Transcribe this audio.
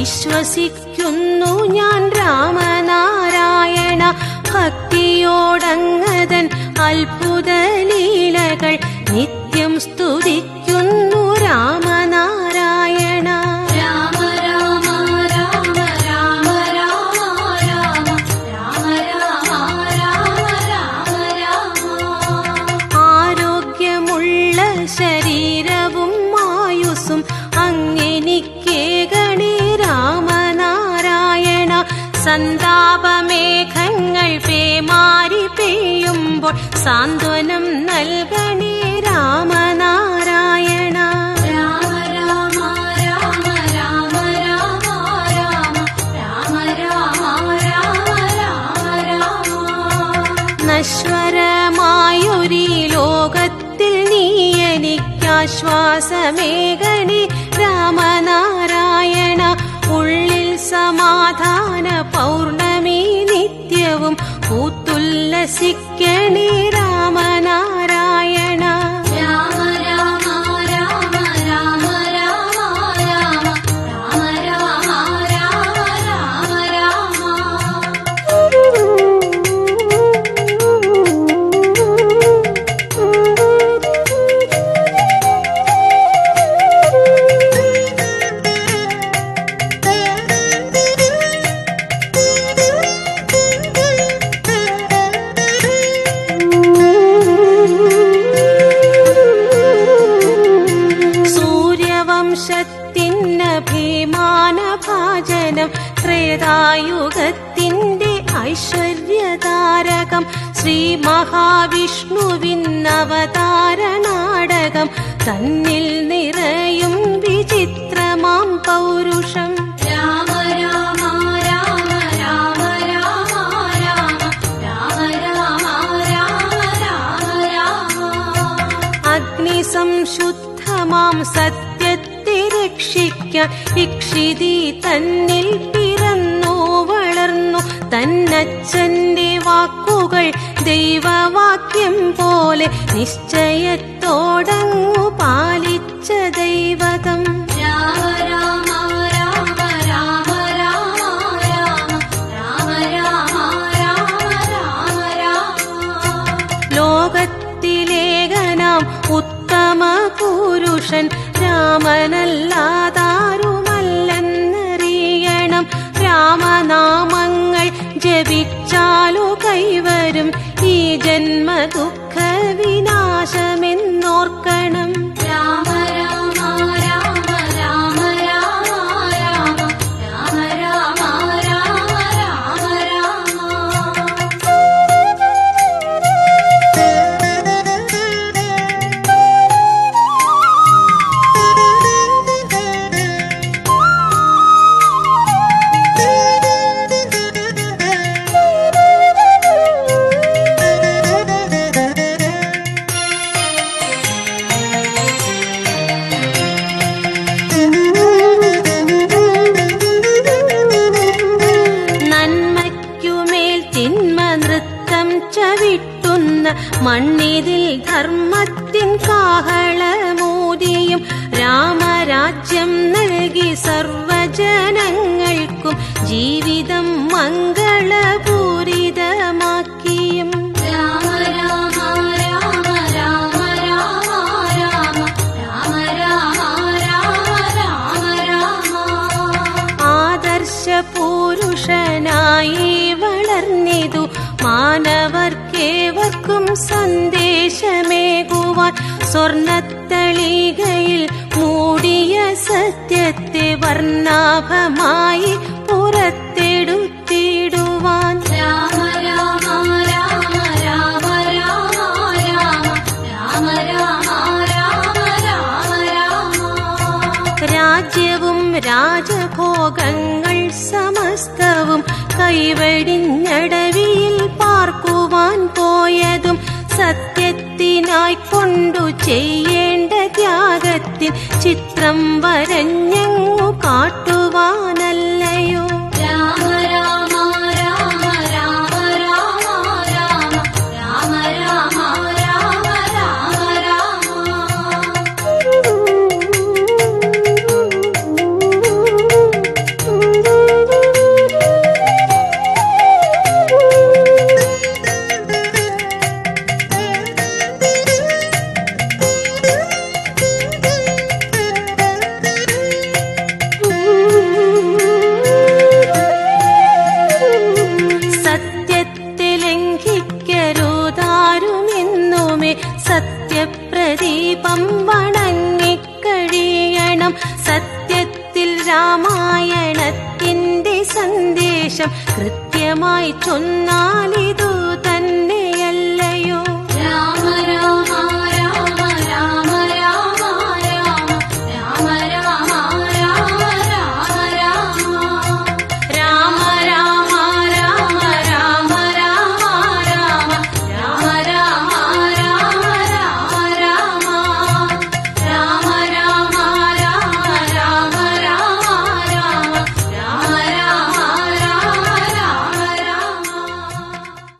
വിശ്വസിക്കുന്നു ഞാൻ രാമനാരായണ. ഭക്തിയോടങ്ങതൻ അത്ഭുത ലീലകൾ നിത്യം സ്തുതിക്കുന്നു രാമനാരായണ. രാമ രാമ രാമ രാമ രാമ രാമ രാമ രാമ രാമ രാമ. ആരോഗ്യമുള്ള ശരീരവും ആയുസ്സും അങ്ങെനിക്കേകണേ രാമനാരായണ. സന്താപമേഘങ്ങൾ പേമാരി പെയ്യുമ്പോൾ സാന്ത്വനം നൽകണേ രാമനാരായണ. രാമ രാമ രാമ രാമ രാമ രാമ രാമ രാമ രാമ രാമ രാമ. നശ്വരമായൊരീ ലോകത്തിൽ നീ എനിക്കാശ്വാസമേകണേ രാമനാരായണ. ഉള്ളിൽ സമാധാന പൗർണമി നിത്യവും പൂത്തുല്ലസിക്കണേ രാമനാരായണ. രാമ രാമ രാമ രാമ രാമ രാമ രാമ രാമ രാമ രാമ രാമ. സൂര്യവംശത്തിന്നഭിമാനഭാജനം ത്രേതായുഗത്തിന്റെ ഐശ്വര്യതാരകം ശ്രീ മഹാവിഷ്ണുവിന്നവതാരനാടകം തന്നിൽ നിറയും വിചിത്രമാം പൗരുഷം. രാമ രാമ രാമ രാമ രാമ രാമ രാമ രാമ രാമ രാമ രാമ. അഗ്നിസംശുദ്ധമാം സത്യത്തെ രക്ഷിക്കാൻ ഇക്ഷിതി തന്നിൽ പിറന്നു വളർന്നു. തന്നച്ഛന്റെ വാക്കുകൾ ദൈവവാക്യം പോലെ നിശ്ചയത്തോടങ്ങു പാലിച്ച ദൈവതം. രാമ രാമ രാമ രാമ രാമ രാമ രാമ രാമ രാമ രാമ രാമ. ലോകത്തിലേകനാം ഉത്തമ പുരുഷൻ രാമനല്ലാതാരുമല്ലെന്നറിയണം. രാമനാമങ്ങൾ ജപിച്ചാലു കൈവരും ഈ ജന്മദുഃഖ വിനാശമെന്നോർക്കണം. രാമ രാമ രാമ രാമ രാമ രാമ രാമ രാമ രാമ രാമ രാമ. നന്മയ്ക്കുമേൽ തിന്മ നൃത്തം ചവിട്ടുന്ന മണ്ണിതിൽ ധർമ്മത്തിൻ കാഹളമോദിയും രാമരാജ്യം നൽകി സർവജനങ്ങൾക്കും ജീവിതം മംഗളപൂരിതമാക്കിയും. രാമ രാമ രാമ രാമ രാമ രാമ രാമ രാമ രാമ രാമ രാമ. ആദർശ പുരുഷനായി വളർന്നിതു മാനവർക്കേവർക്കും സന്ദേശമേകുവാൻ. സ്വർണത്തളികയിൽ മൂടിയ സത്യത്തെ വർണ്ണാഭമായി പുറത്തെടുത്തിടുവാൻ. രാമ രാമ രാമ രാമ രാമ രാമ രാമ രാമ രാമ രാമ രാമ. രാജ്യവും രാജഭോഗങ്ങൾ സമസ്തവും കൈവെടിഞ്ഞടവിയിൽ പാർക്കുവാൻ പോയതും സത്യത്തിനായി കൊണ്ടു ചെയ്യേണ്ട ത്യാഗത്തിൻ ചിത്രം വരഞ്ഞങ്ങു കാട്ടുവാനല്ലയോ. രാമ രാമ രാമ രാമ രാമ രാമ രാമ രാമ രാമ രാമ രാമ. ദീപം വണങ്ങിക്കഴിയണം. സത്യത്തിൽ രാമായണത്തിന്റെ സന്ദേശം കൃത്യമായി ചൊന്നാലിത്